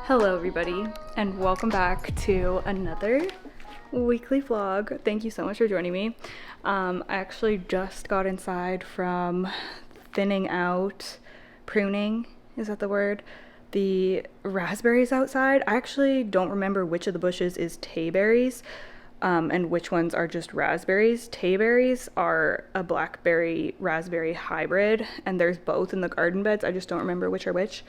Hello everybody, and welcome back to another weekly vlog. Thank you so much for joining me. I actually just got inside from thinning out, pruning, is that the word? The raspberries outside. I actually don't remember which of the bushes is tayberries, and which ones are just raspberries. Tayberries are a blackberry raspberry hybrid, and there's both in the garden beds. I just don't remember which are which.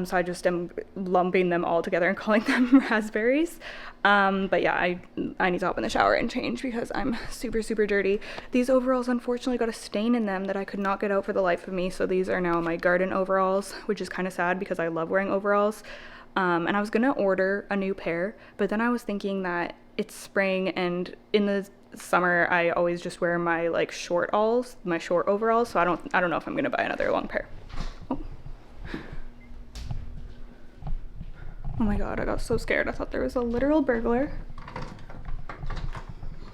So I just am lumping them all together and calling them raspberries. But yeah, I need to hop in the shower and change because I'm super dirty. These overalls unfortunately got a stain in them that I could not get out for the life of me. So these are now my garden overalls, which is kind of sad because I love wearing overalls. And I was gonna order a new pair, but then I was thinking that it's spring and in the summer I always just wear my like short overalls. So I don't know if I'm gonna buy another long pair. Oh my god, I got so scared. I thought there was a literal burglar.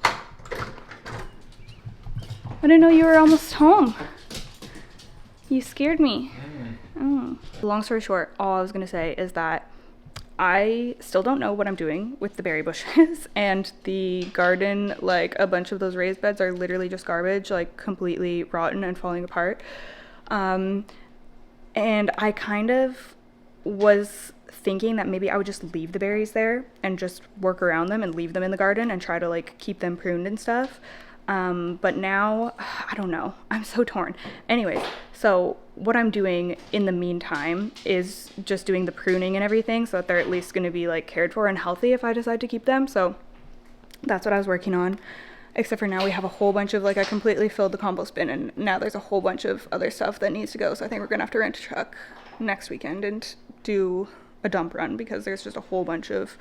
I didn't know you were almost home. You scared me. Oh. Long story short, all I was gonna say is that I still don't know what I'm doing with the berry bushes and the garden. Like a bunch of those raised beds are literally just garbage, like completely rotten and falling apart. And I kind of was thinking that maybe I would just leave the berries there and just work around them and leave them in the garden and try to like keep them pruned and stuff. But now, I don't know. I'm so torn. Anyways, so what I'm doing in the meantime is just doing the pruning and everything so that they're at least going to be like cared for and healthy if I decide to keep them. So that's what I was working on. Except for now we have a whole bunch of like, I completely filled the compost bin and now there's a whole bunch of other stuff that needs to go. So I think we're going to have to rent a truck next weekend and do a dump run because there's just a whole bunch of,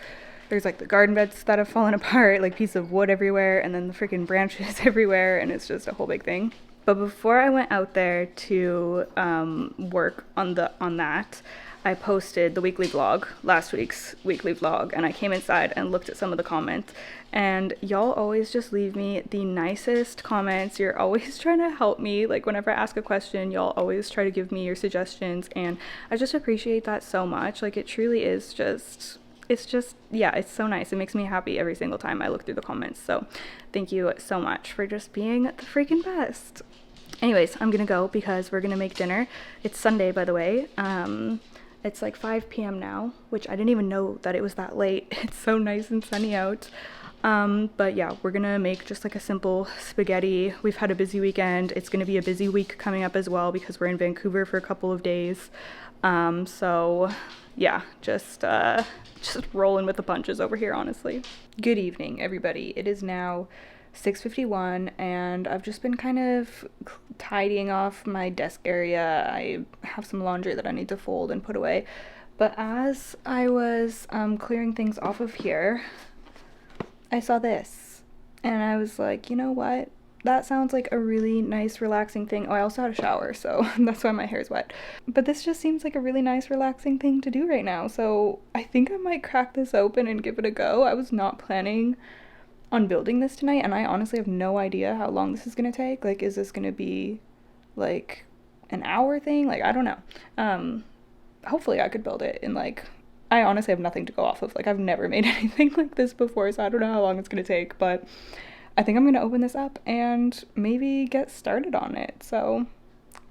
there's like the garden beds that have fallen apart, like pieces of wood everywhere, and then the freaking branches everywhere, and it's just a whole big thing. But before I went out there to work on that, I posted the weekly vlog, last week's weekly vlog, and I came inside and looked at some of the comments, and y'all always just leave me the nicest comments. You're always trying to help me. Like whenever I ask a question, y'all always try to give me your suggestions, and I just appreciate that so much. Like it truly is just, yeah, it's so nice. It makes me happy every single time I look through the comments. So thank you so much for just being the freaking best. Anyways, I'm gonna go because we're gonna make dinner. It's Sunday, by the way. It's like 5 p.m. now, which I didn't even know that it was that late. It's so nice and sunny out. But yeah, we're gonna make just like a simple spaghetti. We've had a busy weekend. It's gonna be a busy week coming up as well because we're in Vancouver for a couple of days. So yeah, just rolling with the punches over here, honestly. Good evening, everybody. It is now 6:51 and I've just been kind of tidying off my desk area. I have some laundry that I need to fold and put away. But as I was clearing things off of here, I saw this and I was like, you know what? That sounds like a really nice relaxing thing. Oh, I also had a shower, so that's why my hair's wet. But this just seems like a really nice relaxing thing to do right now. So I think I might crack this open and give it a go. I was not planning on building this tonight, and I honestly have no idea how long this is gonna take. Like, is this gonna be like an hour thing? Like, I don't know. Hopefully I could build it in like, I honestly have nothing to go off of. Like, I've never made anything like this before, so I don't know how long it's gonna take, but I think I'm gonna open this up and maybe get started on it. So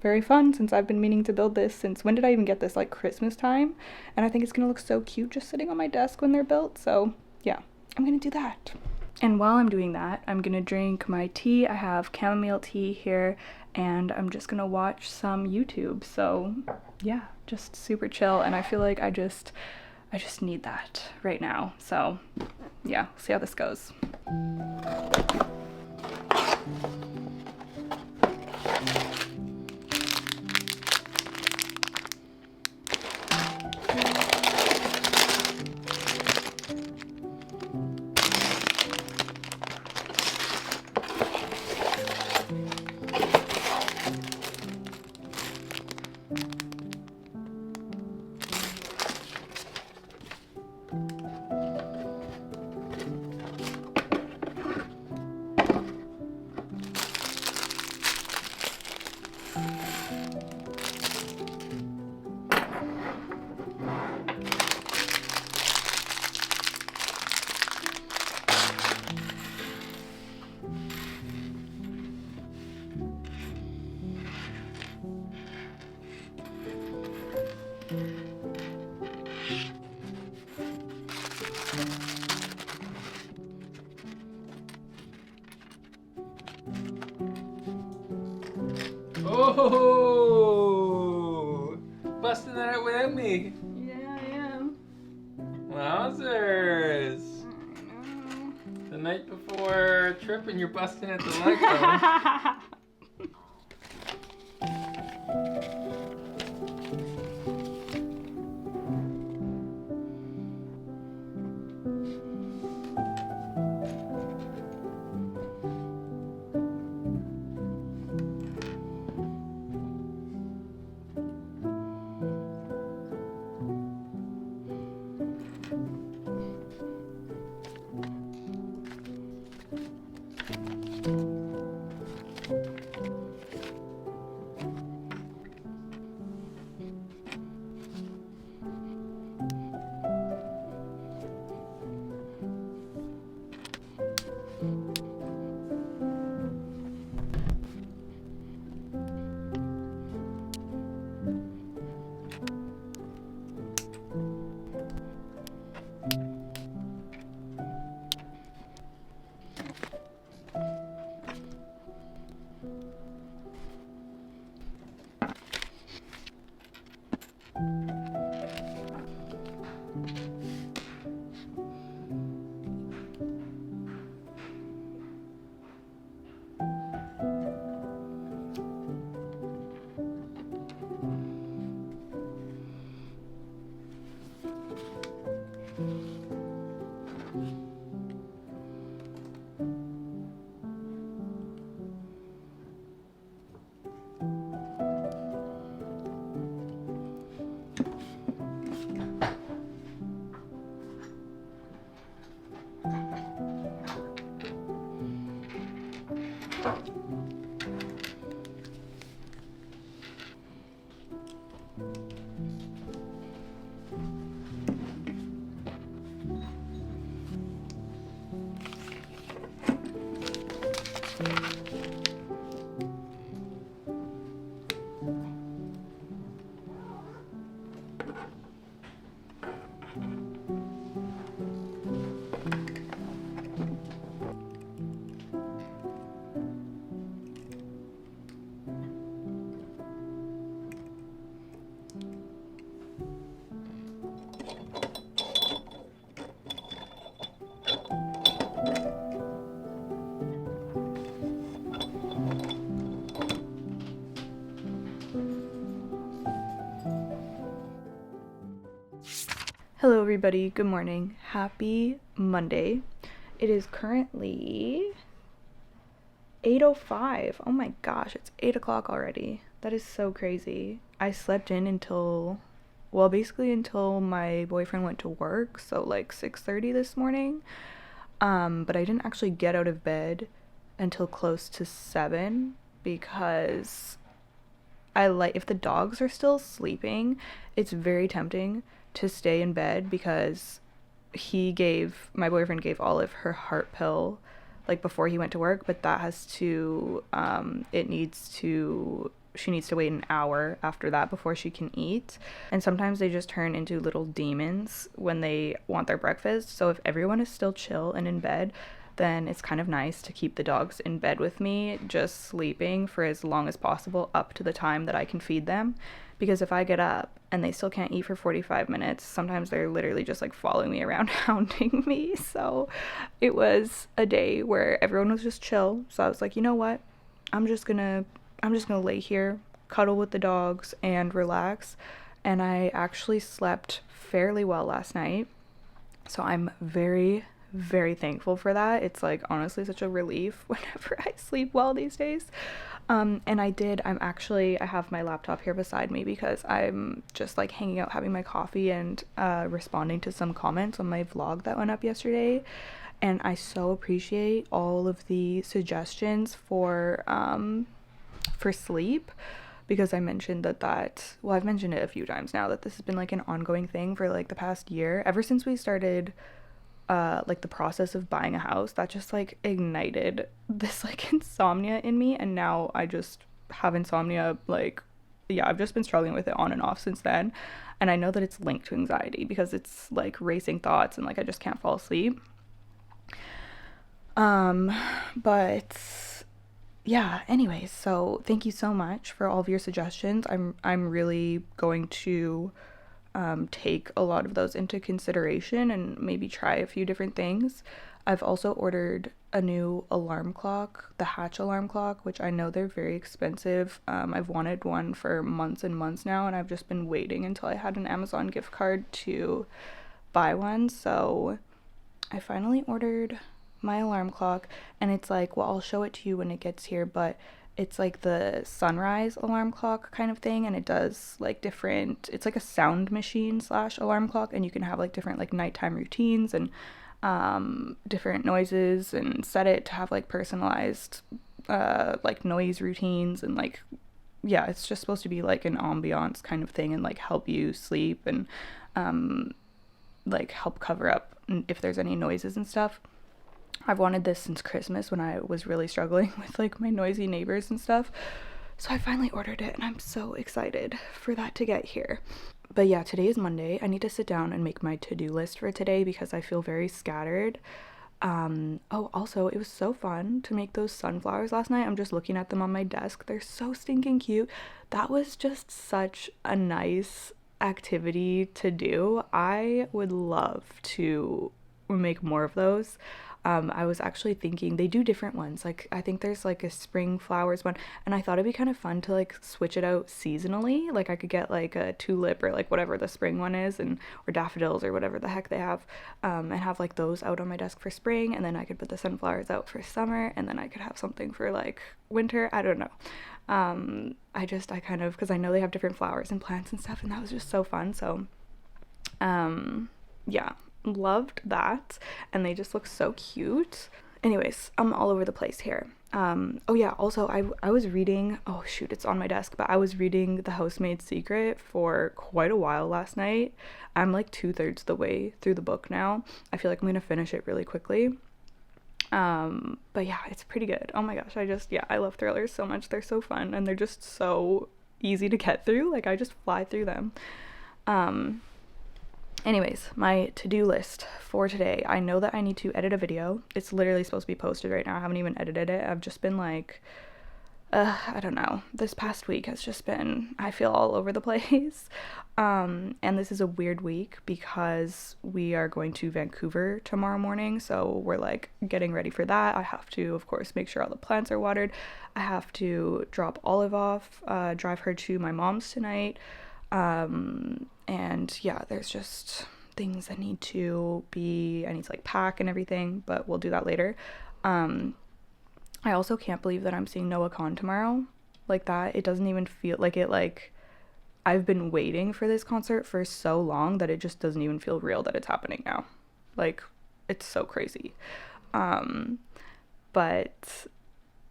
very fun, since I've been meaning to build this since, when did I even get this? Like Christmas time, and I think it's gonna look so cute just sitting on my desk when they're built. So yeah, I'm gonna do that. And while I'm doing that, I'm gonna drink my tea. I have chamomile tea here, and I'm just gonna watch some YouTube. So yeah, just super chill, and I feel like I just need that right now. So yeah, see how this goes. Oh, busting that out without me. Yeah, I am. Wowzers. I know. The night before tripping, you're busting at the Lego. Hello everybody, good morning. Happy Monday. It is currently 8:05. Oh my gosh, it's 8 o'clock already. That is so crazy. I slept in until, well, basically until my boyfriend went to work, so like 6:30 this morning. But I didn't actually get out of bed until close to 7 because if the dogs are still sleeping, it's very tempting to stay in bed because my boyfriend gave Olive her heart pill like before he went to work, but that has to she needs to wait an hour after that before she can eat. And sometimes they just turn into little demons when they want their breakfast. So if everyone is still chill and in bed, then it's kind of nice to keep the dogs in bed with me, just sleeping for as long as possible up to the time that I can feed them. Because if I get up and they still can't eat for 45 minutes, sometimes they're literally just like following me around, hounding me. So it was a day where everyone was just chill. So I was like, you know what? I'm just gonna lay here, cuddle with the dogs, and relax. And I actually slept fairly well last night. So I'm very, very thankful for that. It's like honestly such a relief whenever I sleep well these days. And I have my laptop here beside me because I'm just like hanging out, having my coffee, and responding to some comments on my vlog that went up yesterday. And I so appreciate all of the suggestions for sleep, because I mentioned well, I've mentioned it a few times now that this has been like an ongoing thing for like the past year, ever since we started like the process of buying a house. That just like ignited this like insomnia in me, and now I just have insomnia like yeah, I've just been struggling with it on and off since then. And I know that it's linked to anxiety because it's like racing thoughts and like I just can't fall asleep. But yeah, anyways, so thank you so much for all of your suggestions. I'm really going to take a lot of those into consideration and maybe try a few different things. I've also ordered a new alarm clock, the Hatch alarm clock, which I know they're very expensive. I've wanted one for months and months now, and I've just been waiting until I had an Amazon gift card to buy one. So I finally ordered my alarm clock, and it's like, well, I'll show it to you when it gets here, but it's like the sunrise alarm clock kind of thing, and it does like different, it's like a sound machine slash alarm clock, and you can have like different like nighttime routines and different noises, and set it to have like personalized like noise routines, and like, yeah, it's just supposed to be like an ambiance kind of thing and like help you sleep and like help cover up if there's any noises and stuff. I've wanted this since Christmas when I was really struggling with like my noisy neighbors and stuff. So I finally ordered it and I'm so excited for that to get here. But yeah, today is Monday. I need to sit down and make my to-do list for today because I feel very scattered. Oh, also, it was so fun to make those sunflowers last night. I'm just looking at them on my desk. They're so stinking cute. That was just such a nice activity to do. I would love to make more of those. I was actually thinking they do different ones. Like, I think there's like a spring flowers one, and I thought it'd be kind of fun to like switch it out seasonally. Like, I could get like a tulip or like whatever the spring one is, and or daffodils or whatever the heck they have, and have like those out on my desk for spring, and then I could put the sunflowers out for summer, and then I could have something for like winter. I don't know. I kind of, because I know they have different flowers and plants and stuff, and that was just so fun. So, yeah, loved that, and they just look so cute. Anyways, I'm all over the place here. Oh yeah, also I was reading, oh shoot, it's on my desk, but I was reading The Housemaid's Secret for quite a while last night. I'm like 2/3 the way through the book now. I feel like I'm gonna finish it really quickly. But yeah, it's pretty good. Oh my gosh, I love thrillers so much. They're so fun, and they're just so easy to get through. Like, I just fly through them. Anyways, my to-do list for today. I know that I need to edit a video. It's literally supposed to be posted right now. I haven't even edited it. I've just been like, I don't know. This past week has just been, I feel all over the place. And this is a weird week because we are going to Vancouver tomorrow morning. So we're like getting ready for that. I have to, of course, make sure all the plants are watered. I have to drop Olive off, drive her to my mom's tonight. And yeah, there's just things that I need to like pack and everything, but we'll do that later. I also can't believe that I'm seeing Noah Khan tomorrow. Like, that, it doesn't even feel like it, like, I've been waiting for this concert for so long that it just doesn't even feel real that it's happening now. Like, it's so crazy. But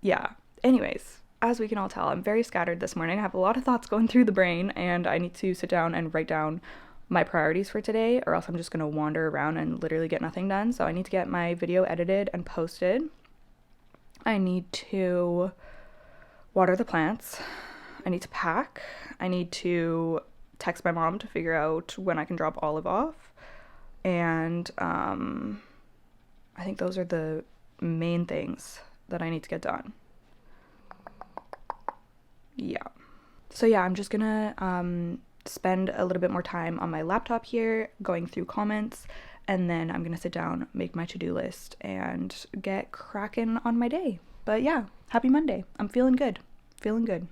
yeah, anyways, as we can all tell, I'm very scattered this morning. I have a lot of thoughts going through the brain, and I need to sit down and write down my priorities for today, or else I'm just gonna wander around and literally get nothing done. So I need to get my video edited and posted. I need to water the plants. I need to pack. I need to text my mom to figure out when I can drop Olive off. And I think those are the main things that I need to get done. Yeah. So yeah, I'm just gonna spend a little bit more time on my laptop here going through comments, and then I'm gonna sit down, make my to-do list, and get cracking on my day. But yeah, happy Monday. I'm feeling good. Feeling good.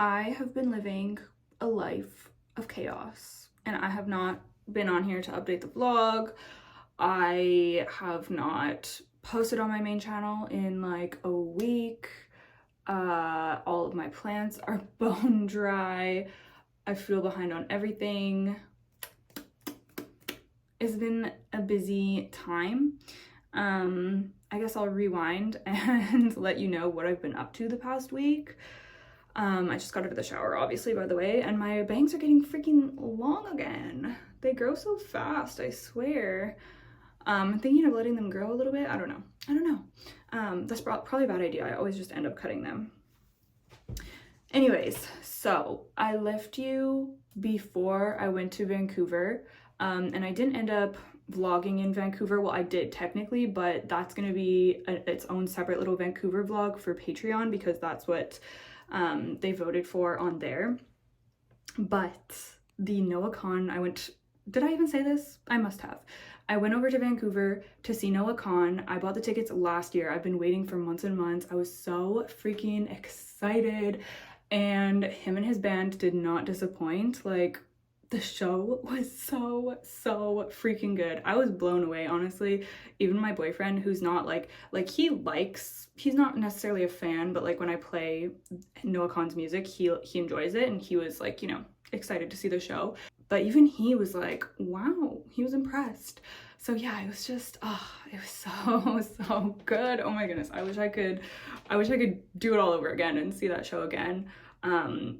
I have been living a life of chaos, and I have not been on here to update the vlog. I have not posted on my main channel in like a week. All of my plants are bone dry. I feel behind on everything. It's been a busy time. I guess I'll rewind and let you know what I've been up to the past week. I just got out of the shower, obviously, by the way, and my bangs are getting freaking long again. They grow so fast, I swear. I'm thinking of letting them grow a little bit. I don't know. That's probably a bad idea. I always just end up cutting them. Anyways, so I left you before I went to Vancouver, and I didn't end up vlogging in Vancouver. Well, I did technically, but that's gonna be its own separate little Vancouver vlog for Patreon because that's what they voted for on there. But the NoahCon, did I even say this? I must have. I went over to Vancouver to see NoahCon. I bought the tickets last year. I've been waiting for months and months. I was so freaking excited, and him and his band did not disappoint. Like, the show was so freaking good. I was blown away, honestly. Even my boyfriend, who's not he's not necessarily a fan, but like when I play NoahCon's music, he enjoys it, and he was like, you know, excited to see the show. But even he was like, wow, he was impressed. So yeah, it was just, it was so good. Oh my goodness, I wish I could do it all over again and see that show again.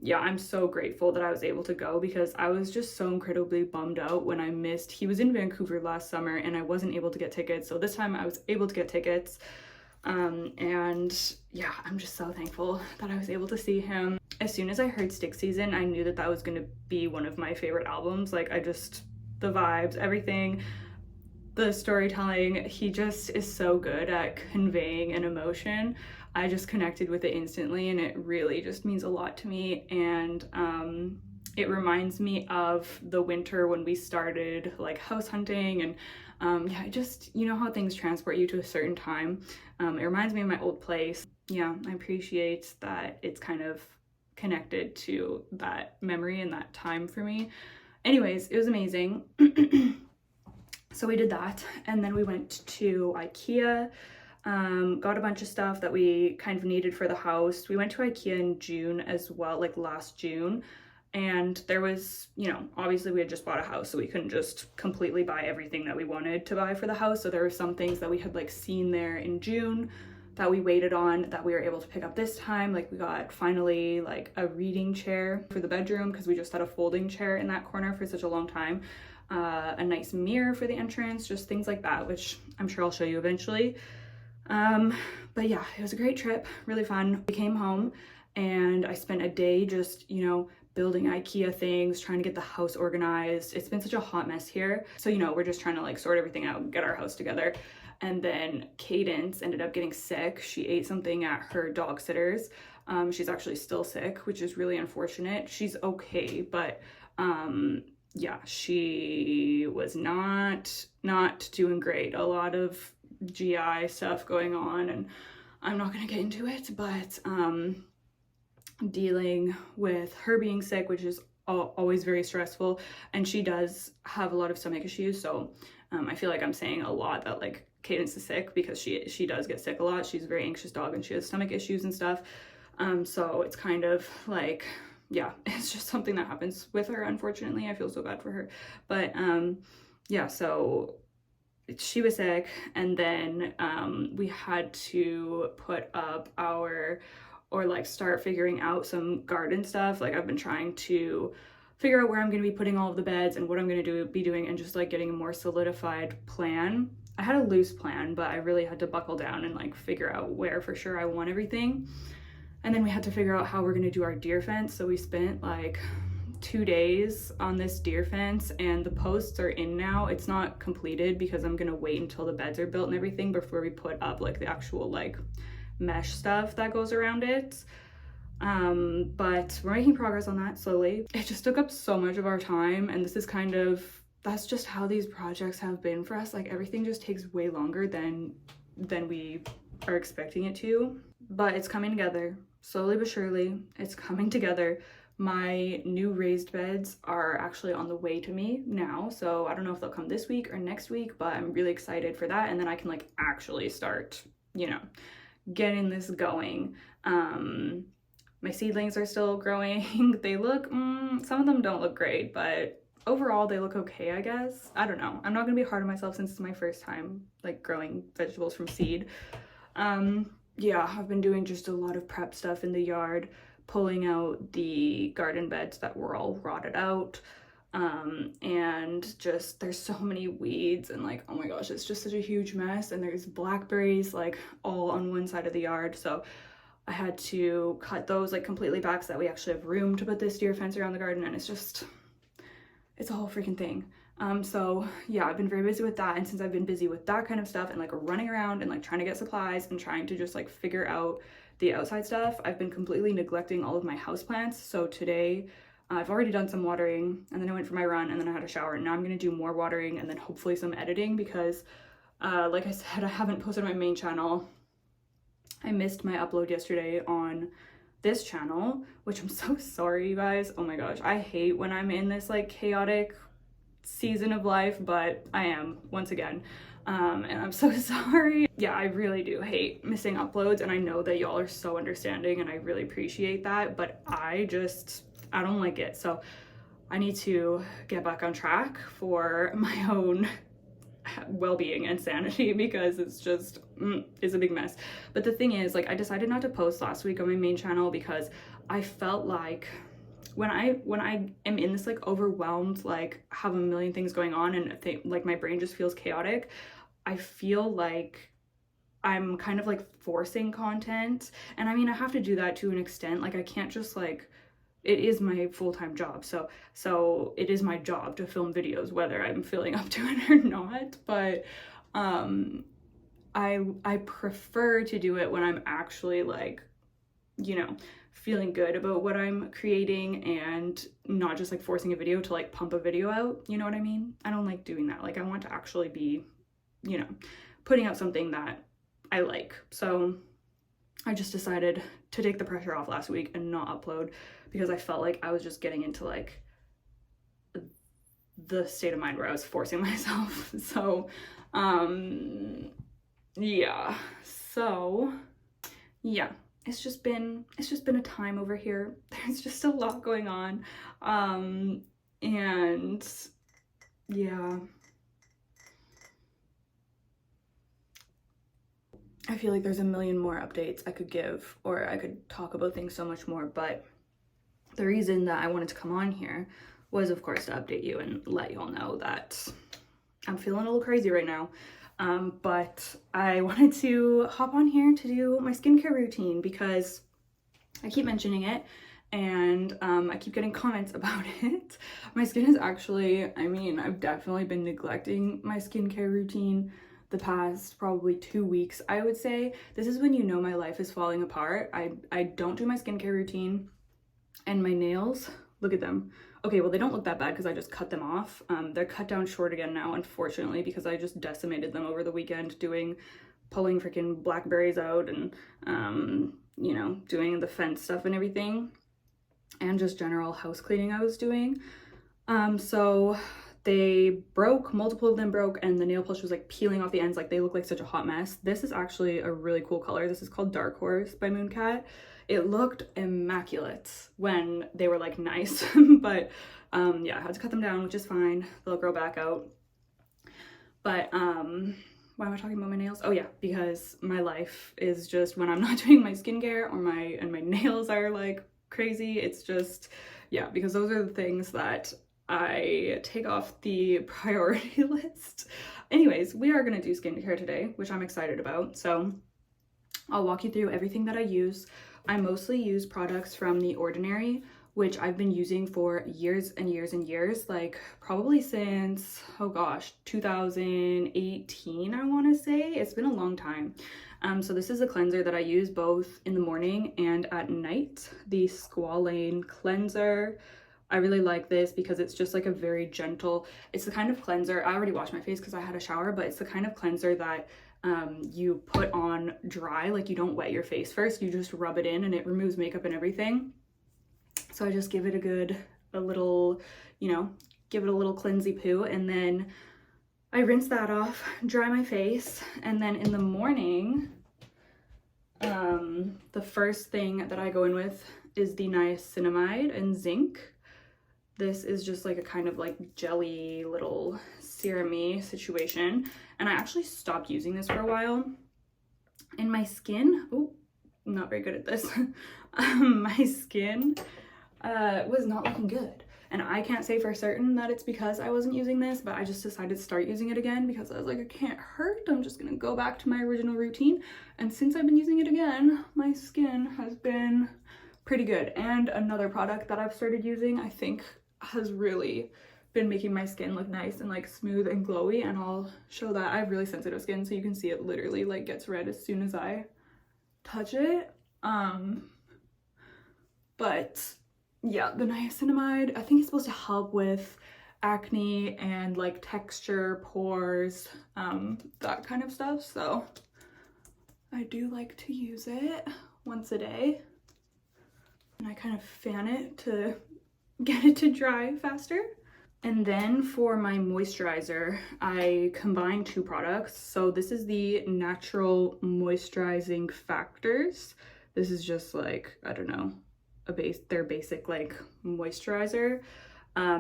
Yeah, I'm so grateful that I was able to go because I was just so incredibly bummed out when I missed. He was in Vancouver last summer and I wasn't able to get tickets. So this time I was able to get tickets. And yeah, I'm just so thankful that I was able to see him. As soon as I heard Stick Season, I knew that that was gonna be one of my favorite albums. Like, the vibes, everything, the storytelling, he just is so good at conveying an emotion. I just connected with it instantly, and it really just means a lot to me. And it reminds me of the winter when we started like house hunting, and yeah, just, you know how things transport you to a certain time. It reminds me of my old place. Yeah, I appreciate that it's kind of connected to that memory and that time for me. Anyways, it was amazing. So we did that, and then we went to IKEA, got a bunch of stuff that we kind of needed for the house. We went to IKEA in June as well, like last June, and there was, you know, obviously we had just bought a house, so we couldn't just completely buy everything that we wanted to buy for the house. So there were some things that we had like seen there in June that we waited on that we were able to pick up this time. Like, we got finally like a reading chair for the bedroom because we just had a folding chair in that corner for such a long time. A nice mirror for the entrance, just things like that, which I'm sure I'll show you eventually. But yeah, it was a great trip, really fun. We came home and I spent a day just, you know, building IKEA things, trying to get the house organized. It's been such a hot mess here. So, you know, we're just trying to like sort everything out, get our house together. And then Cadence ended up getting sick. She ate something at her dog sitter's. She's actually still sick, which is really unfortunate. She's okay, but yeah, she was not doing great. A lot of GI stuff going on, and I'm not gonna get into it, but dealing with her being sick, which is always very stressful, and she does have a lot of stomach issues. So I feel like I'm saying a lot that like Cadence is sick because she does get sick a lot. She's a very anxious dog and she has stomach issues and stuff. So it's kind of like, yeah, it's just something that happens with her, unfortunately. I feel so bad for her. But yeah, so she was sick, and then we had to put up start figuring out some garden stuff. Like, I've been trying to figure out where I'm going to be putting all of the beds and what I'm going to be doing, and just like getting a more solidified plan. I had a loose plan, but I really had to buckle down and like figure out where for sure I want everything. And then we had to figure out how we're going to do our deer fence. So we spent like 2 days on this deer fence, and the posts are in now. It's not completed because I'm going to wait until the beds are built and everything before we put up like the actual like mesh stuff that goes around it. But we're making progress on that slowly. It just took up so much of our time, and this is kind of, that's just how these projects have been for us. Like, everything just takes way longer than we are expecting it to, but it's coming together. slowly but surely, it's coming together. My new raised beds are actually on the way to me now, so I don't know if they'll come this week or next week, but I'm really excited for that, and then I can like actually start, you know, getting this going. My seedlings are still growing. They look, some of them don't look great, but overall they look okay, I guess. I don't know. I'm not gonna be hard on myself since it's my first time like growing vegetables from seed. Yeah, I've been doing just a lot of prep stuff in the yard, pulling out the garden beds that were all rotted out. And just there's so many weeds and like, oh my gosh, it's just such a huge mess. And there's blackberries like all on one side of the yard, so I had to cut those like completely back so that we actually have room to put this deer fence around the garden, and it's a whole freaking thing. So yeah, I've been very busy with that, and since I've been busy with that kind of stuff and like running around and like trying to get supplies and trying to just like figure out the outside stuff, I've been completely neglecting all of my houseplants. So today I've already done some watering, and then I went for my run, and then I had a shower, and now I'm gonna do more watering and then hopefully some editing because like I said, I haven't posted on my main channel. I missed my upload yesterday on this channel, which I'm so sorry, you guys. Oh my gosh, I hate when I'm in this like chaotic season of life, but I am once again. And I'm so sorry. Yeah, I really do hate missing uploads, and I know that y'all are so understanding, and I really appreciate that, but I don't like it. So I need to get back on track for my own well-being and sanity because it's just is a big mess. But the thing is, like, I decided not to post last week on my main channel because I felt like when I am in this like overwhelmed, like have a million things going on, and like my brain just feels chaotic, I feel like I'm kind of like forcing content. And I mean, I have to do that to an extent. Like I can't just like, it is my full-time job, so it is my job to film videos whether I'm feeling up to it or not. But I prefer to do it when I'm actually like, you know, feeling good about what I'm creating and not just like forcing a video to like pump a video out, you know what I mean? I don't like doing that. Like I want to actually be, you know, putting out something that I like. So I just decided to take the pressure off last week and not upload because I felt like I was just getting into like the state of mind where I was forcing myself. So yeah, so yeah, it's just been a time over here. There's just a lot going on, and yeah, I feel like there's a million more updates I could give, or I could talk about things so much more, but the reason that I wanted to come on here was, of course, to update you and let y'all know that I'm feeling a little crazy right now. But I wanted to hop on here to do my skincare routine because I keep mentioning it, and I keep getting comments about it. My skin is actually, I mean, I've definitely been neglecting my skincare routine the past probably 2 weeks, I would say. This is when you know my life is falling apart. I don't do my skincare routine, and my nails, look at them. Okay, well, they don't look that bad because I just cut them off. They're cut down short again now, unfortunately, because I just decimated them over the weekend pulling freaking blackberries out and, you know, doing the fence stuff and everything, and just general house cleaning I was doing. So they broke, multiple of them broke, and the nail polish was like peeling off the ends. Like they look like such a hot mess. This is actually a really cool color. This is called Dark Horse by Mooncat. It looked immaculate when they were like nice, but yeah, I had to cut them down, which is fine. They'll grow back out. But why am I talking about my nails? Oh yeah, because my life is just, when I'm not doing my skincare or my nails are like crazy, it's just, yeah, because those are the things that I take off the priority list. Anyways, we are gonna do skincare today, which I'm excited about. So I'll walk you through everything that I use. I mostly use products from The Ordinary, which I've been using for years and years and years, like probably since, oh gosh, 2018, I want to say. It's been a long time. So this is a cleanser that I use both in the morning and at night, the Squalane cleanser. I really like this because it's just like a very gentle, it's the kind of cleanser, I already washed my face because I had a shower, but it's the kind of cleanser that you put on dry, like you don't wet your face first, you just rub it in and it removes makeup and everything. So I just give it a little, you know, give it a little cleansy poo, and then I rinse that off, dry my face, and then in the morning, the first thing that I go in with is the niacinamide and zinc. This is just like a kind of like jelly little serum-y situation. And I actually stopped using this for a while. And my skin, oh, I'm not very good at this. My skin was not looking good. And I can't say for certain that it's because I wasn't using this, but I just decided to start using it again because I was like, it can't hurt. I'm just gonna go back to my original routine. And since I've been using it again, my skin has been pretty good. And another product that I've started using, I think has really been making my skin look nice and like smooth and glowy, and I'll show that. I have really sensitive skin, so you can see it literally like gets red as soon as I touch it. But yeah, the niacinamide, I think it's supposed to help with acne and like texture, pores, that kind of stuff. So I do like to use it once a day, and I kind of fan it to get it to dry faster. And then for my moisturizer, I combine two products. So this is the Natural Moisturizing Factors. This is just like, I don't know, their basic like moisturizer.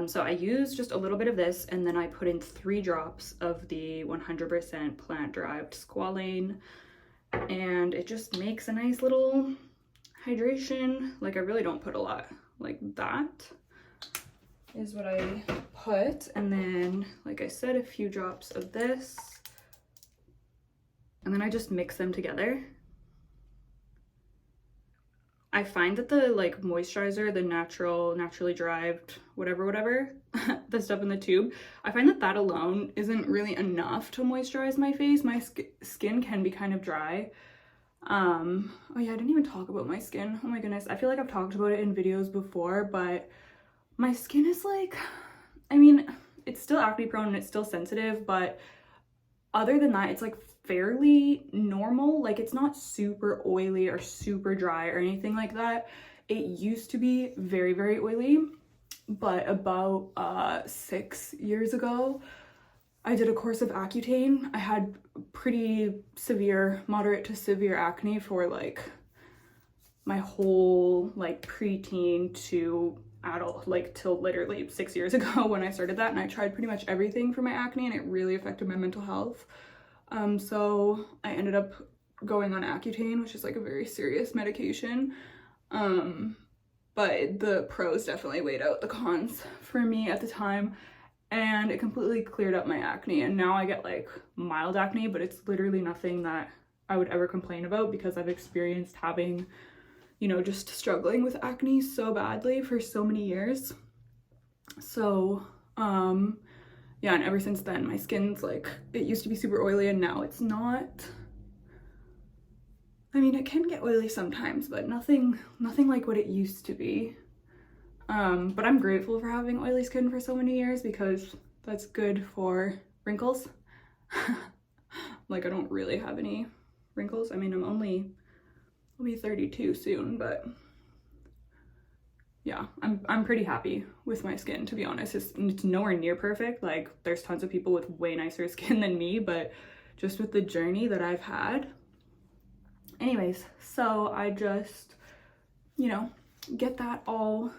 So I use just a little bit of this, and then I put in 3 drops of the 100% plant-derived squalane, and it just makes a nice little hydration. Like, I really don't put a lot. Like, that is what I put, and then, like I said, a few drops of this, and then I just mix them together. I find that the like moisturizer, the naturally derived, whatever, the stuff in the tube, I find that alone isn't really enough to moisturize my face. My skin can be kind of dry. Oh yeah, I didn't even talk about my skin. Oh my goodness, I feel like I've talked about it in videos before, but my skin is like, I mean, it's still acne prone and it's still sensitive, but other than that, it's like fairly normal. Like, it's not super oily or super dry or anything like that. It used to be very, very oily, but about 6 years ago, I did a course of Accutane. I had pretty severe, moderate to severe acne for like my whole like preteen to adult, like till literally 6 years ago when I started that, and I tried pretty much everything for my acne, and it really affected my mental health. So I ended up going on Accutane, which is like a very serious medication. But the pros definitely weighed out the cons for me at the time, and it completely cleared up my acne, and now I get like mild acne, but it's literally nothing that I would ever complain about because I've experienced having, you know, just struggling with acne so badly for so many years. So yeah, and ever since then my skin's like, it used to be super oily and now it's not. I mean, it can get oily sometimes, but nothing like what it used to be. But I'm grateful for having oily skin for so many years because that's good for wrinkles. Like, I don't really have any wrinkles. I mean, I'll be 32 soon, but yeah, I'm pretty happy with my skin, to be honest. It's nowhere near perfect. Like, there's tons of people with way nicer skin than me, but just with the journey that I've had. Anyways, so I just, you know, get that all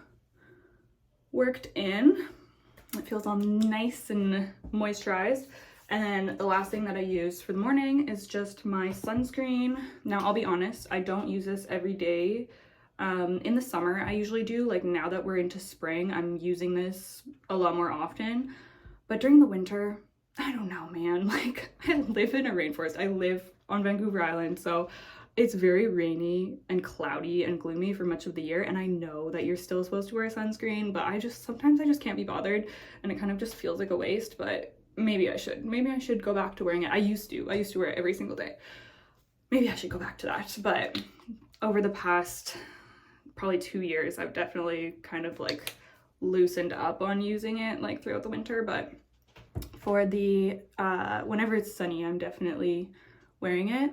worked in. It feels all nice and moisturized. And then the last thing that I use for the morning is just my sunscreen. Now, I'll be honest, I don't use this every day. In the summer, I usually do. Like, now that we're into spring, I'm using this a lot more often. But during the winter, I don't know, man. Like, I live in a rainforest. I live on Vancouver Island, so it's very rainy and cloudy and gloomy for much of the year. And I know that you're still supposed to wear sunscreen, but sometimes I just can't be bothered, and it kind of just feels like a waste. But maybe I should go back to wearing it. I used to wear it every single day. Maybe I should go back to that. But over the past probably 2 years, I've definitely kind of like loosened up on using it like throughout the winter, but for the whenever it's sunny, I'm definitely wearing it.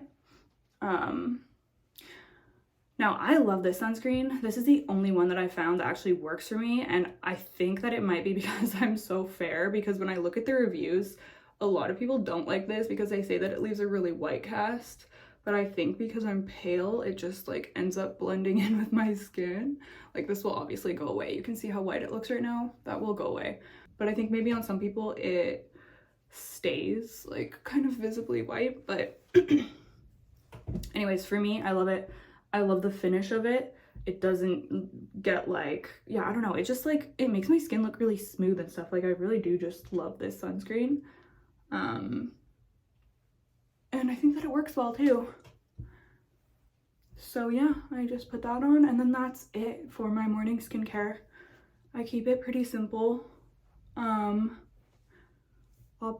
Now I love this sunscreen. This is the only one that I found that actually works for me, and I think that it might be because I'm so fair, because when I look at the reviews, a lot of people don't like this because they say that it leaves a really white cast, but I think because I'm pale, it just like ends up blending in with my skin. Like this will obviously go away. You can see how white it looks right now. That will go away. But I think maybe on some people it stays like kind of visibly white, but anyways, for me, I love it. I love the finish of it. It doesn't get like, yeah, I don't know. It just like, it makes my skin look really smooth and stuff. Like I really do just love this sunscreen. And I think that it works well too. So yeah, I just put that on, and then that's it for my morning skincare. I keep it pretty simple. I'll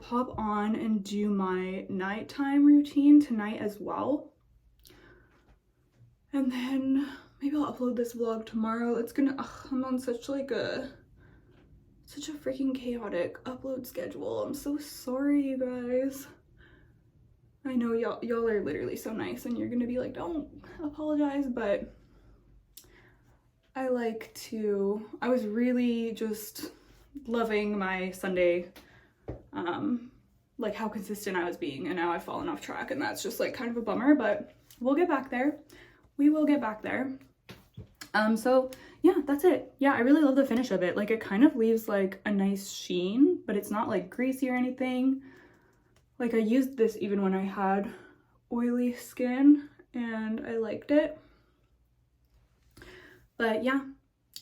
pop on and do my nighttime routine tonight as well. And then maybe I'll upload this vlog tomorrow. It's gonna, I'm on such a freaking chaotic upload schedule. I'm so sorry, you guys. I know y'all are literally so nice, and you're gonna be like, don't apologize, but I was really just loving my Sunday, like how consistent I was being, and now I've fallen off track, and that's just like kind of a bummer, but we'll get back there. We will get back there. So yeah, that's it. Yeah, I really love the finish of it. Like it kind of leaves like a nice sheen, but it's not like greasy or anything. Like I used this even when I had oily skin, and I liked it. But yeah,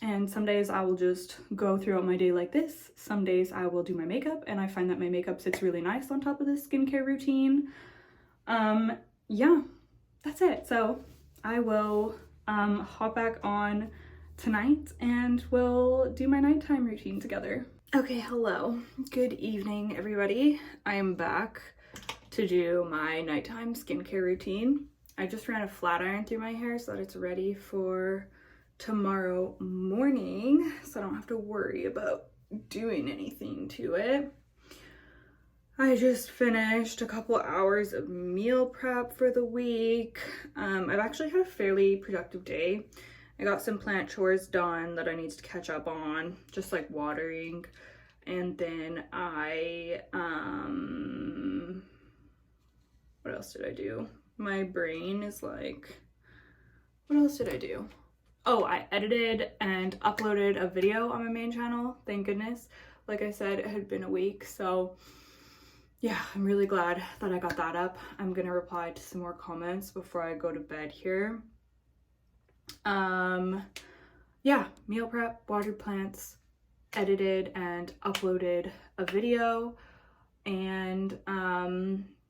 and some days I will just go throughout my day like this. Some days I will do my makeup, and I find that my makeup sits really nice on top of this skincare routine. Yeah, that's it. So I will hop back on tonight and we'll do my nighttime routine together. Okay, hello. Good evening, everybody. I am back to do my nighttime skincare routine. I just ran a flat iron through my hair so that it's ready for tomorrow morning, so I don't have to worry about doing anything to it. I just finished a couple hours of meal prep for the week. I've actually had a fairly productive day. I got some plant chores done that I need to catch up on, just like watering. And then what else did I do? My brain is like, what else did I do? Oh, I edited and uploaded a video on my main channel, thank goodness. Like I said, it had been a week, so yeah, I'm really glad that I got that up. I'm gonna reply to some more comments before I go to bed here. Yeah, meal prep, watered plants, edited and uploaded a video, and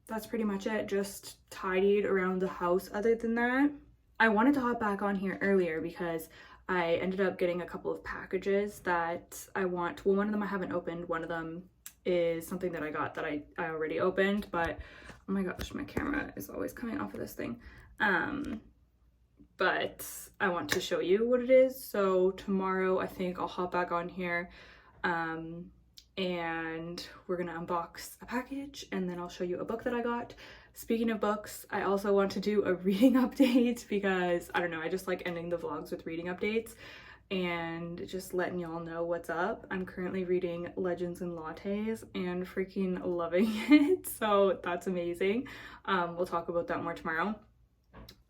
that's pretty much it. Just tidied around the house other than that. I wanted to hop back on here earlier because I ended up getting a couple of packages that I want. Well, one of them I haven't opened, one of them is something that I got that I already opened, but oh my gosh, my camera is always coming off of this thing. But I want to show you what it is. So tomorrow I think I'll hop back on here and we're gonna unbox a package, and then I'll show you a book that I got. Speaking of books, I also want to do a reading update because I don't know, I just like ending the vlogs with reading updates and just letting y'all know what's up. I'm currently reading Legends and Lattes and freaking loving it, so that's amazing. We'll talk about that more tomorrow.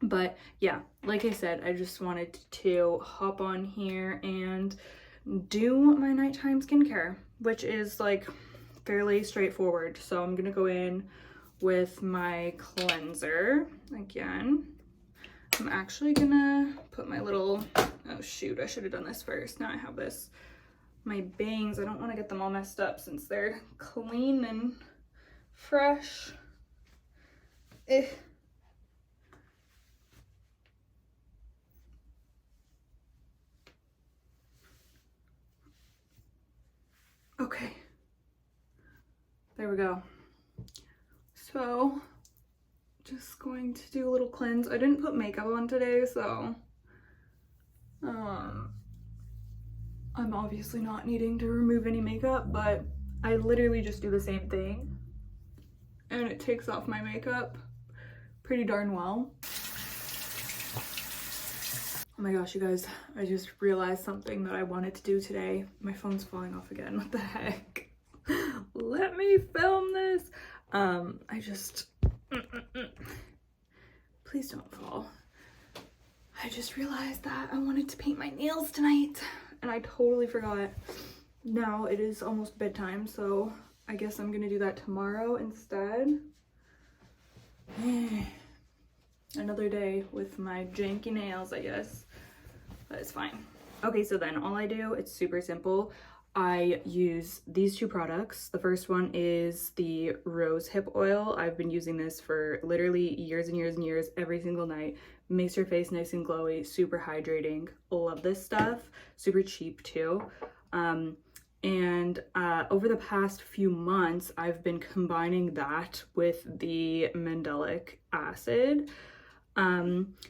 But yeah, like I said, I just wanted to hop on here and do my nighttime skincare, which is like fairly straightforward. So I'm gonna go in with my cleanser again. I'm actually gonna put my little, oh shoot, I should have done this first. Now I have this, my bangs, I don't want to get them all messed up since they're clean and fresh. Okay, there we go. So just going to do a little cleanse. I didn't put makeup on today, so I'm obviously not needing to remove any makeup, but I literally just do the same thing and it takes off my makeup pretty darn well. Oh my gosh, you guys, I just realized something that I wanted to do today. My phone's falling off again. What the heck? Let me film this. I just, please don't fall. I just realized that I wanted to paint my nails tonight and I totally forgot. Now it is almost bedtime, so I guess I'm gonna do that tomorrow instead. Another day with my janky nails, I guess, but it's fine. Okay, so then all I do, it's super simple. I use these two products. The first one is the rose hip oil. I've been using this for literally years and years and years, every single night. Makes your face nice and glowy, super hydrating. Love this stuff. Super cheap too. Over the past few months, I've been combining that with the mandelic acid.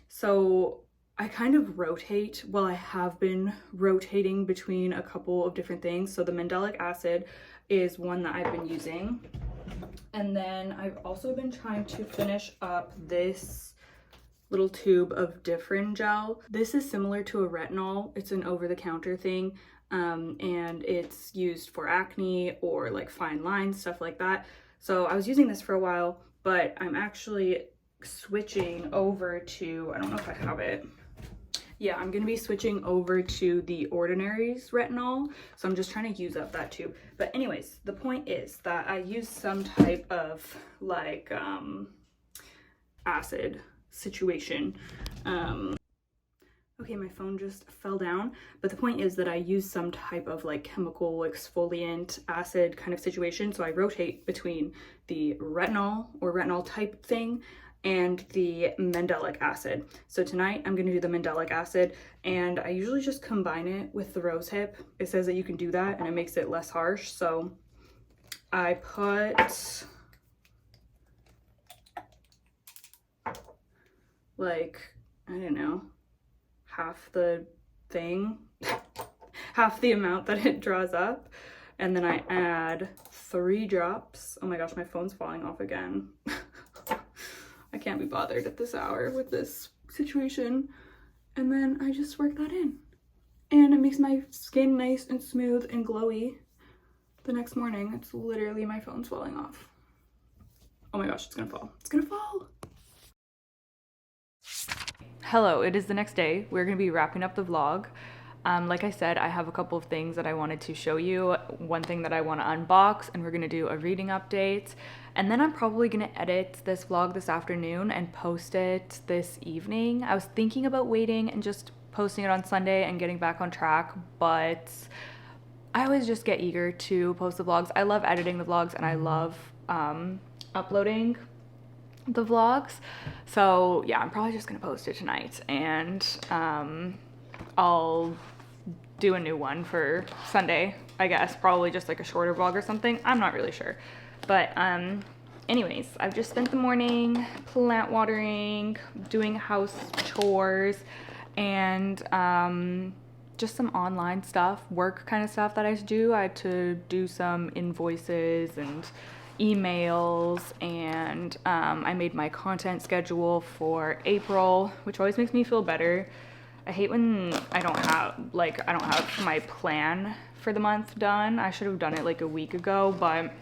So I kind of rotate, well, I have been rotating between a couple of different things. So the mandelic acid is one that I've been using. And then I've also been trying to finish up this little tube of Differin gel. This is similar to a retinol. It's an over-the-counter thing. And it's used for acne or like fine lines, stuff like that. So I was using this for a while, but I'm actually switching over to, I don't know if I have it. Yeah, I'm gonna be switching over to the Ordinary's retinol. So I'm just trying to use up that tube. But anyways, the point is that I use some type of like acid situation. Okay, my phone just fell down, but the point is that I use some type of like chemical exfoliant acid kind of situation. So I rotate between the retinol or retinol type thing and the mandelic acid. So tonight I'm gonna do the mandelic acid, and I usually just combine it with the rose hip. It says that you can do that and it makes it less harsh. So I put like, I don't know, half the thing, half the amount that it draws up. And then I add 3 drops. Oh my gosh, my phone's falling off again. I can't be bothered at this hour with this situation. And then I just work that in. And it makes my skin nice and smooth and glowy the next morning. It's literally my phone's falling off. Oh my gosh, it's gonna fall. It's gonna fall. Hello, it is the next day. We're gonna be wrapping up the vlog. Like I said, I have a couple of things that I wanted to show you. One thing that I want to unbox, and we're gonna do a reading update. And then I'm probably gonna edit this vlog this afternoon and post it this evening. I was thinking about waiting and just posting it on Sunday and getting back on track, but I always just get eager to post the vlogs. I love editing the vlogs and I love uploading the vlogs. So yeah, I'm probably just gonna post it tonight, and I'll do a new one for Sunday, I guess. Probably just like a shorter vlog or something. I'm not really sure. But anyways, I've just spent the morning plant watering, doing house chores, and just some online stuff, work kind of stuff that I do. I had to do some invoices and emails, and I made my content schedule for April, which always makes me feel better. I hate when I don't have my plan for the month done. I should have done it like a week ago, but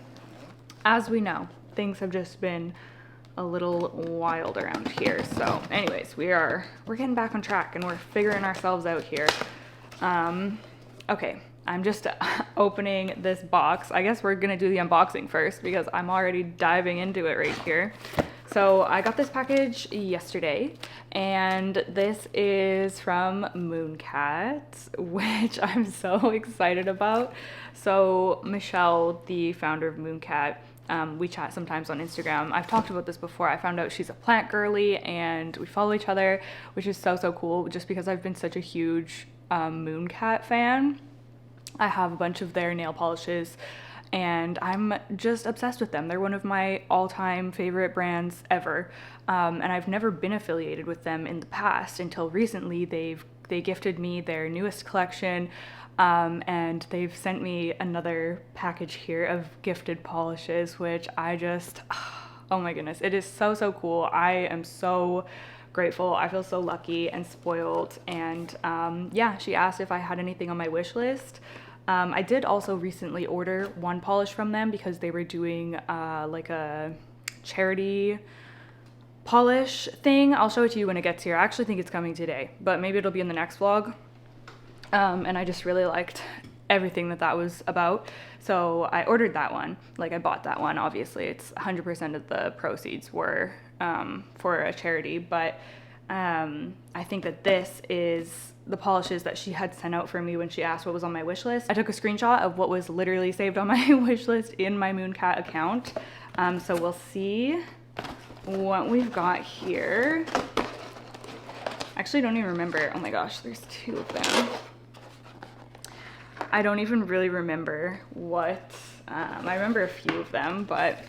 as we know, things have just been a little wild around here. So anyways, we're getting back on track and we're figuring ourselves out here. Okay, I'm just opening this box. I guess we're gonna do the unboxing first because I'm already diving into it right here. So I got this package yesterday, and this is from Mooncat, which I'm so excited about. So Michelle, the founder of Mooncat, we chat sometimes on Instagram. I've talked about this before. I found out she's a plant girly and we follow each other, which is so cool, just because I've been such a huge Mooncat fan. I have a bunch of their nail polishes and I'm just obsessed with them. They're one of my all-time favorite brands ever. And I've never been affiliated with them in the past until recently. They gifted me their newest collection, And they've sent me another package here of gifted polishes, which I just, oh my goodness, it is so, so cool. I am so grateful. I feel so lucky and spoiled. And yeah, she asked if I had anything on my wish list. I did also recently order one polish from them because they were doing like a charity polish thing. I'll show it to you when it gets here. I actually think it's coming today, but maybe it'll be in the next vlog. And I just really liked everything that was about. So I ordered that one. Like, I bought that one, obviously. It's 100% of the proceeds were for a charity, but I think that this is the polishes that she had sent out for me when she asked what was on my wish list. I took a screenshot of what was literally saved on my wish list in my Mooncat account. So we'll see what we've got here. Actually, I don't even remember. Oh my gosh, there's 2 of them. I don't even really remember what, I remember a few of them, but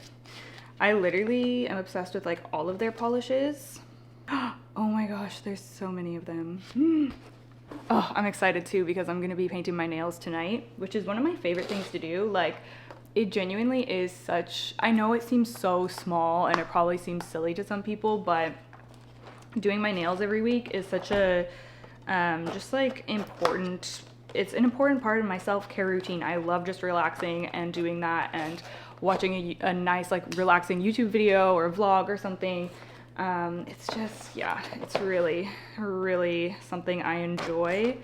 I literally am obsessed with like all of their polishes. Oh my gosh, there's so many of them. Oh, I'm excited too because I'm gonna be painting my nails tonight, which is one of my favorite things to do. Like, it genuinely is such, I know it seems so small and it probably seems silly to some people, but doing my nails every week is such a, just like important, it's an important part of my self-care routine. I love just relaxing and doing that and watching a nice like relaxing YouTube video or vlog or something. It's just, yeah, it's really, really something I enjoy.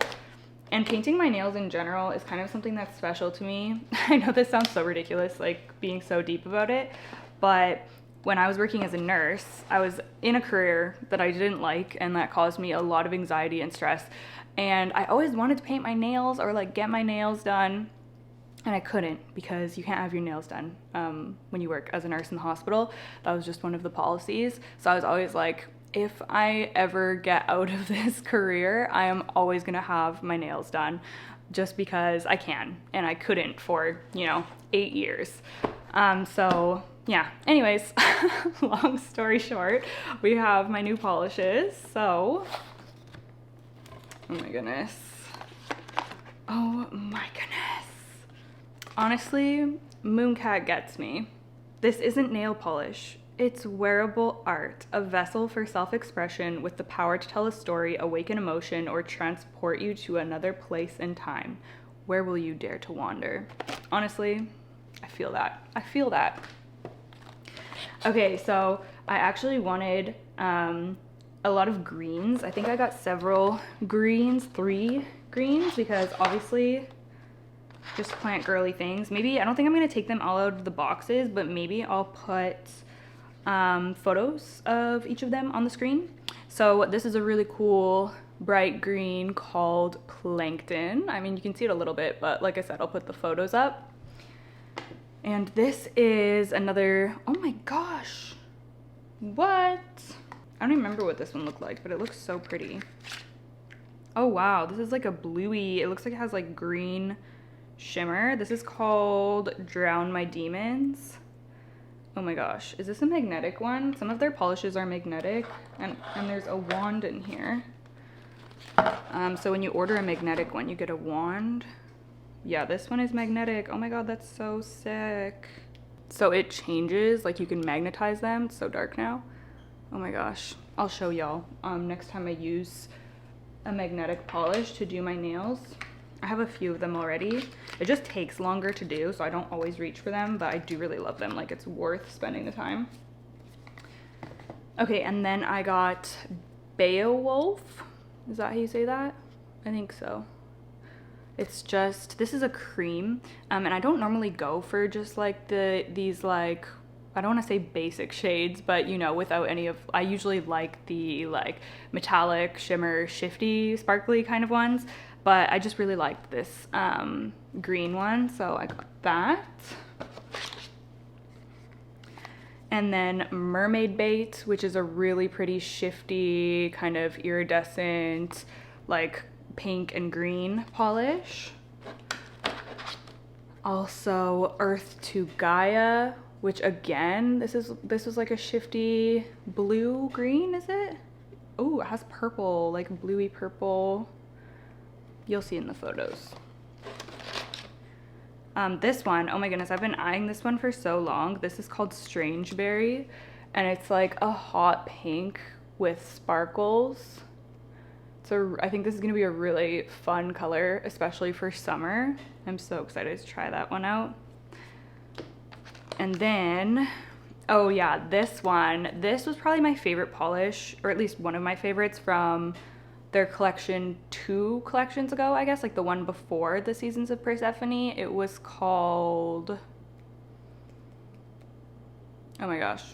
And painting my nails in general is kind of something that's special to me. I know this sounds so ridiculous, like being so deep about it, but when I was working as a nurse, I was in a career that I didn't like and that caused me a lot of anxiety and stress. And I always wanted to paint my nails or like get my nails done. And I couldn't because you can't have your nails done when you work as a nurse in the hospital. That was just one of the policies. So I was always like, if I ever get out of this career, I am always gonna have my nails done just because I can. And I couldn't for, 8 years. So yeah, anyways, long story short, we have my new polishes. So, oh my goodness. Oh my goodness. Honestly, Mooncat gets me. This isn't nail polish. It's wearable art, a vessel for self-expression with the power to tell a story, awaken emotion, or transport you to another place and time. Where will you dare to wander? Honestly, I feel that. I feel that. Okay, so I actually wanted a lot of greens. I think I got several greens, 3 greens, because obviously just plant girly things. Maybe, I don't think I'm gonna take them all out of the boxes, but maybe I'll put photos of each of them on the screen. So this is a really cool bright green called Plankton. I mean, you can see it a little bit, but like I said, I'll put the photos up. And this is another, oh my gosh, what? I don't even remember what this one looked like, but it looks so pretty. Oh wow, this is like a bluey, it looks like it has like green shimmer. This is called Drown My Demons. Oh my gosh, is this a magnetic one? Some of their polishes are magnetic, and there's a wand in here. So when you order a magnetic one, you get a wand. Yeah, this one is magnetic. Oh my god, that's so sick. So it changes, like you can magnetize them. It's so dark now. Oh my gosh, I'll show y'all next time I use a magnetic polish to do my nails. I have a few of them already. It just takes longer to do, so I don't always reach for them, but I do really love them. Like, it's worth spending the time. Okay, and then I got Beowulf. Is that how you say that? I think so. It's just, this is a cream, and I don't normally go for just like these like, I don't want to say basic shades, but without any of, I usually like the like metallic, shimmer, shifty, sparkly kind of ones. But I just really liked this green one, so I got that. And then Mermaid Bait, which is a really pretty shifty, kind of iridescent, like pink and green polish. Also Earth to Gaia, which again, this was like a shifty blue green, is it? Oh, it has purple, like bluey purple. You'll see in the photos. This one, oh my goodness, I've been eyeing this one for so long. This is called Strange Berry, and it's like a hot pink with sparkles. So I think this is gonna be a really fun color, especially for summer. I'm so excited to try that one out. And then, oh yeah, this one. This was probably my favorite polish, or at least one of my favorites from their collection 2 collections ago, I guess, like the one before the Seasons of Persephone. It was called, oh my gosh,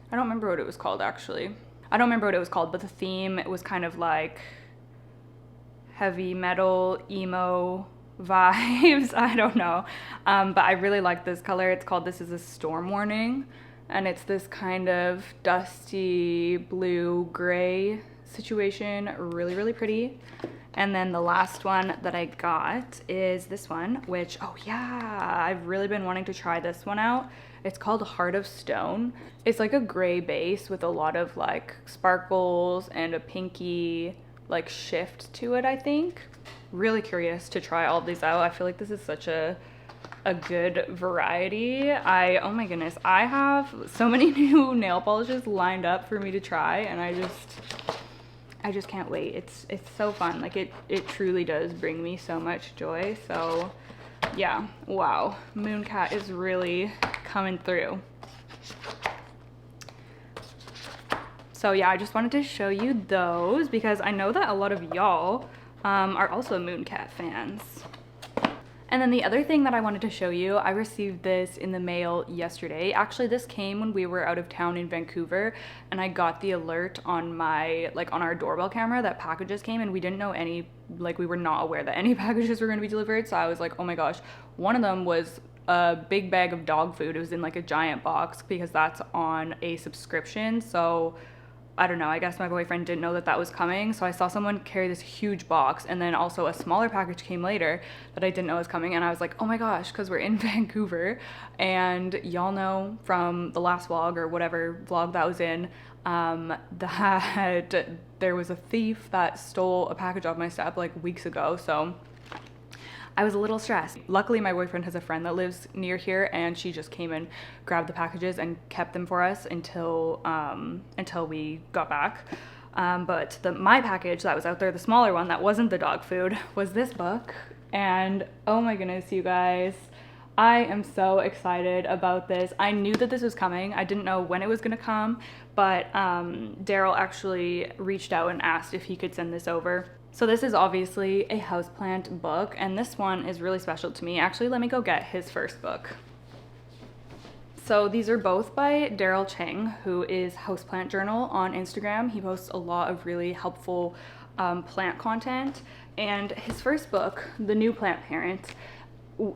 I don't remember what it was called actually. I don't remember what it was called, but the theme, it was kind of like heavy metal, emo vibes. I don't know, but I really like this color. It's called This Is a Storm Warning, and it's this kind of dusty blue gray situation. Really, really pretty. And then the last one that I got is this one, which, oh yeah, I've really been wanting to try this one out. It's called Heart of Stone. It's like a gray base with a lot of like sparkles and a pinky like shift to it, I think. Really curious to try all of these out. I feel like this is such a good variety. Oh my goodness, I have so many new nail polishes lined up for me to try, and I just can't wait. It's so fun. Like it truly does bring me so much joy. So yeah, wow, Mooncat is really coming through. So yeah, I just wanted to show you those because I know that a lot of y'all are also Mooncat fans. And then the other thing that I wanted to show you, I received this in the mail yesterday. Actually, this came when we were out of town in Vancouver, and I got the alert on my, like on our doorbell camera that packages came, and we didn't know any, like we were not aware that any packages were going to be delivered. So I was like, oh my gosh. One of them was a big bag of dog food. It was in like a giant box because that's on a subscription. So I don't know, I guess my boyfriend didn't know that that was coming, so I saw someone carry this huge box, and then also a smaller package came later that I didn't know was coming, and I was like, oh my gosh, because we're in Vancouver, and y'all know from the last vlog, or whatever vlog that was in, that there was a thief that stole a package off my step like weeks ago, so I was a little stressed. Luckily, my boyfriend has a friend that lives near here, and she just came and grabbed the packages and kept them for us until we got back. But my package that was out there, the smaller one that wasn't the dog food, was this book. And oh my goodness, you guys, I am so excited about this. I knew that this was coming. I didn't know when it was gonna come, but Daryl actually reached out and asked if he could send this over. So this is obviously a houseplant book, and this one is really special to me. Actually, let me go get his first book. So these are both by Daryl Chang, who is Houseplant Journal on Instagram. He posts a lot of really helpful plant content, and his first book, The New Plant Parent,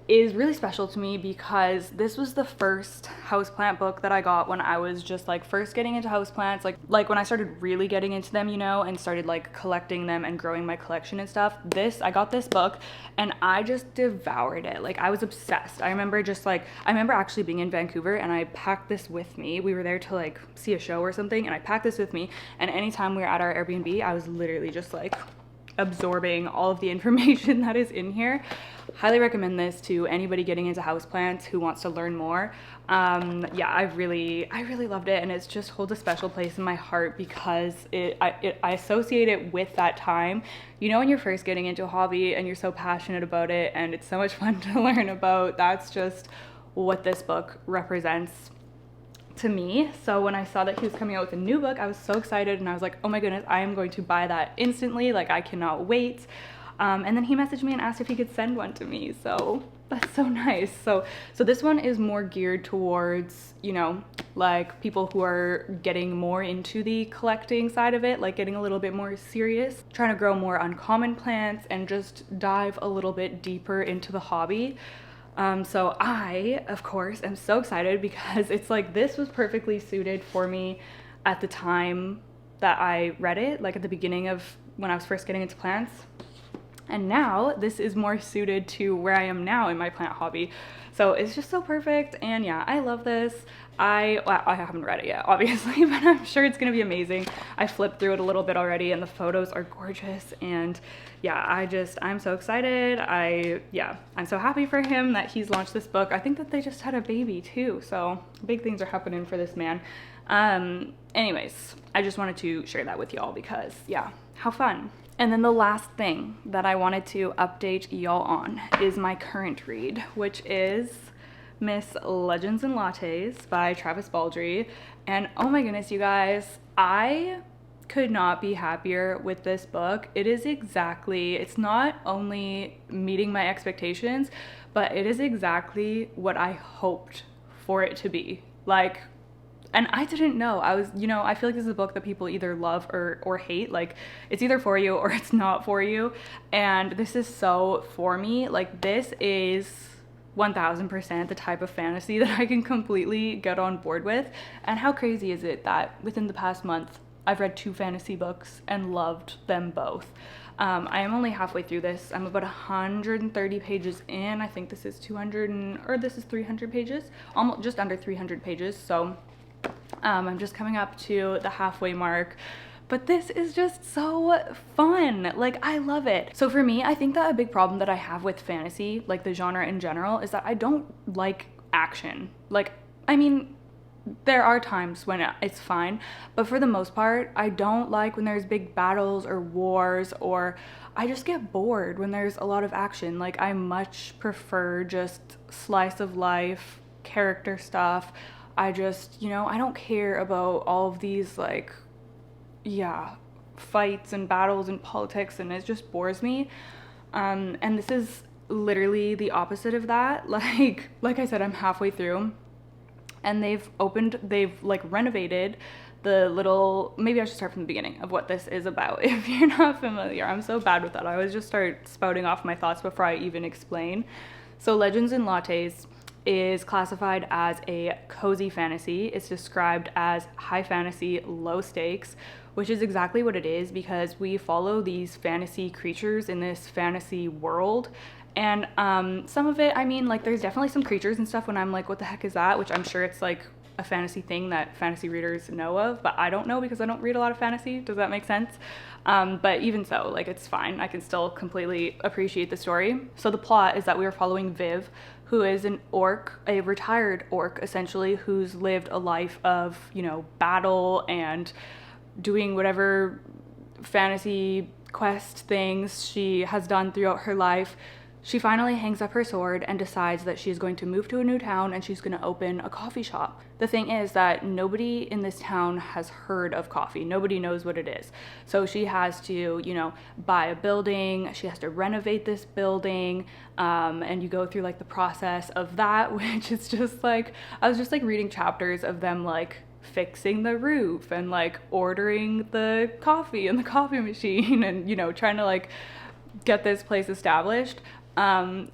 is really special to me because this was the first houseplant book that I got when I was just like first getting into houseplants, like when I started really getting into them, you know, and started like collecting them and growing my collection and stuff. I got this book and I just devoured it. Like I was obsessed. I remember actually being in Vancouver and I packed this with me. We were there to like see a show or something, and I packed this with me, and anytime we were at our Airbnb, I was literally just like absorbing all of the information that is in here. Highly recommend this to anybody getting into houseplants who wants to learn more. Yeah, I really loved it, and it just holds a special place in my heart because I associate it with that time. You know, when you're first getting into a hobby and you're so passionate about it and it's so much fun to learn about, that's just what this book represents to me. So when I saw that he was coming out with a new book, I was so excited, and I was like, oh my goodness, I am going to buy that instantly. Like I cannot wait. And then he messaged me and asked if he could send one to me. So that's so nice. So this one is more geared towards, you know, like people who are getting more into the collecting side of it, like getting a little bit more serious, trying to grow more uncommon plants and just dive a little bit deeper into the hobby. So I, of course, am so excited because it's like this was perfectly suited for me at the time that I read it, like at the beginning of when I was first getting into plants. And now this is more suited to where I am now in my plant hobby. So it's just so perfect. And yeah, I love this. I haven't read it yet, obviously, but I'm sure it's gonna be amazing. I flipped through it a little bit already and the photos are gorgeous. And yeah, I'm so excited. I'm so happy for him that he's launched this book. I think that they just had a baby too. So big things are happening for this man. Anyways, I just wanted to share that with y'all because yeah, how fun. And then the last thing that I wanted to update y'all on is my current read, which is Miss Legends and Lattes by Travis Baldree. And oh my goodness, you guys, I could not be happier with this book. It's not only meeting my expectations, but it is exactly what I hoped for it to be. Like, and I didn't know. I feel like this is a book that people either love or hate. Like, it's either for you or it's not for you. And this is so for me. Like, this is 1000% the type of fantasy that I can completely get on board with. And how crazy is it that within the past month, I've read 2 fantasy books and loved them both. I am only halfway through this. I'm about 130 pages in. I think this is 300 pages, almost just under 300 pages. So I'm just coming up to the halfway mark, but this is just so fun. Like, I love it. So for me, I think that a big problem that I have with fantasy, like the genre in general, is that I don't like action. Like, I mean, there are times when it's fine, but for the most part, I don't like when there's big battles or wars, or I just get bored when there's a lot of action. Like, I much prefer just slice of life, character stuff. I just, I don't care about all of these, like, fights and battles and politics, and it just bores me. And this is literally the opposite of that. Like I said, I'm halfway through, and they've renovated maybe I should start from the beginning of what this is about if you're not familiar. I'm so bad with that. I always just start spouting off my thoughts before I even explain. So Legends and Lattes is classified as a cozy fantasy. It's described as high fantasy, low stakes, which is exactly what it is, because we follow these fantasy creatures in this fantasy world. And some of it, I mean, like, there's definitely some creatures and stuff when I'm like, what the heck is that? Which I'm sure it's like a fantasy thing that fantasy readers know of, but I don't know because I don't read a lot of fantasy. Does that make sense? But even so, like, it's fine. I can still completely appreciate the story. So the plot is that we are following Viv, who is an orc, a retired orc, essentially, who's lived a life of, battle and doing whatever fantasy quest things she has done throughout her life. She finally hangs up her sword and decides that she's going to move to a new town and she's going to open a coffee shop. The thing is that nobody in this town has heard of coffee. Nobody knows what it is. So she has to, buy a building. She has to renovate this building. And you go through like the process of that, which is just like, I was just like reading chapters of them like fixing the roof and like ordering the coffee in the coffee machine and, trying to like get this place established.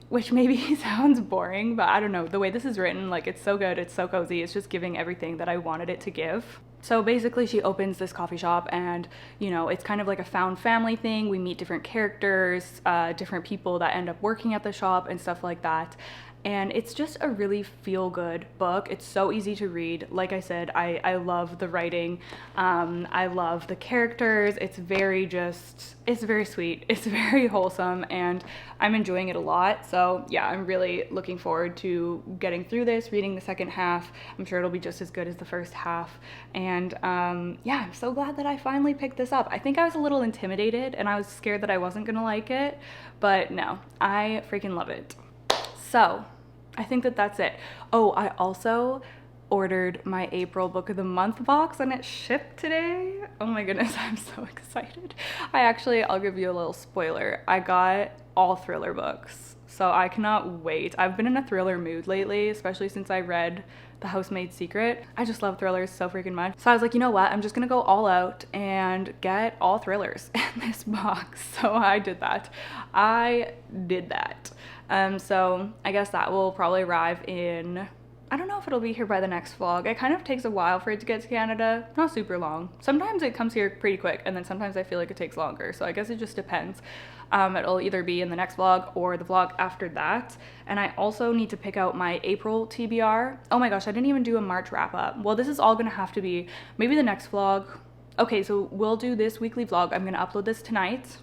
Which maybe sounds boring, but I don't know. The way this is written, like, it's so good, it's so cozy, it's just giving everything that I wanted it to give. So basically she opens this coffee shop and, it's kind of like a found family thing. We meet different characters, different people that end up working at the shop and stuff like that. And it's just a really feel-good book. It's so easy to read. Like I said, I love the writing. I love the characters. It's very sweet. It's very wholesome, and I'm enjoying it a lot. So yeah, I'm really looking forward to getting through this, reading the second half. I'm sure it'll be just as good as the first half. And yeah, I'm so glad that I finally picked this up. I think I was a little intimidated and I was scared that I wasn't gonna like it, but no, I freaking love it. So I think that that's it. Oh, I also ordered my April Book of the Month box and it shipped today. Oh my goodness, I'm so excited. I'll give you a little spoiler. I got all thriller books, so I cannot wait. I've been in a thriller mood lately, especially since I read The Housemaid's Secret. I just love thrillers so freaking much. So I was like, you know what? I'm just gonna go all out and get all thrillers in this box. So I did that. So I guess that will probably arrive in I don't know if it'll be here by the next vlog. It kind of takes a while for it to get to Canada. Not super long. Sometimes it comes here pretty quick, and then sometimes I feel like it takes longer. So I guess it just depends. It'll either be in the next vlog or the vlog after that. And I also need to pick out my April TBR. Oh my gosh, I didn't even do a March wrap up. Well, this is all gonna have to be maybe the next vlog. Okay, so we'll do this weekly vlog. I'm gonna upload this tonight.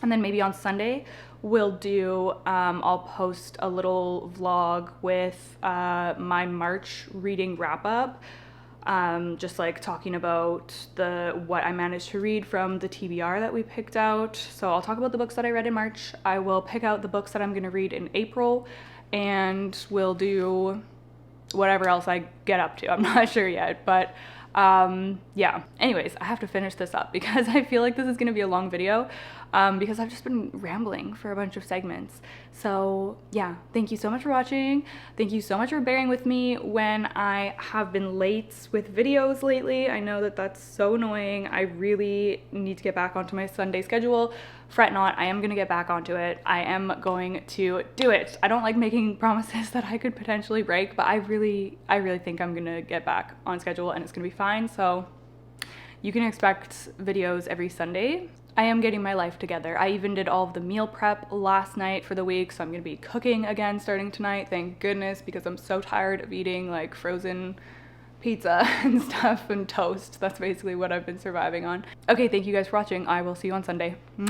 And then maybe on Sunday, we'll do, I'll post a little vlog with my March reading wrap up. Just like talking about what I managed to read from the TBR that we picked out. So I'll talk about the books that I read in March. I will pick out the books that I'm gonna read in April, and we'll do whatever else I get up to. I'm not sure yet, but yeah. Anyways, I have to finish this up because I feel like this is gonna be a long video because I've just been rambling for a bunch of segments. So yeah, thank you so much for watching. Thank you so much for bearing with me when I have been late with videos lately. I know that that's so annoying. I really need to get back onto my Sunday schedule. Fret not, I am gonna get back onto it. I am going to do it. I don't like making promises that I could potentially break, but I really think I'm gonna get back on schedule and it's gonna be fine. So you can expect videos every Sunday. I am getting my life together. I even did all of the meal prep last night for the week, so I'm gonna be cooking again starting tonight, thank goodness, because I'm so tired of eating like frozen pizza and stuff and toast. That's basically what I've been surviving on. Okay, thank you guys for watching. I will see you on Sunday. Mwah.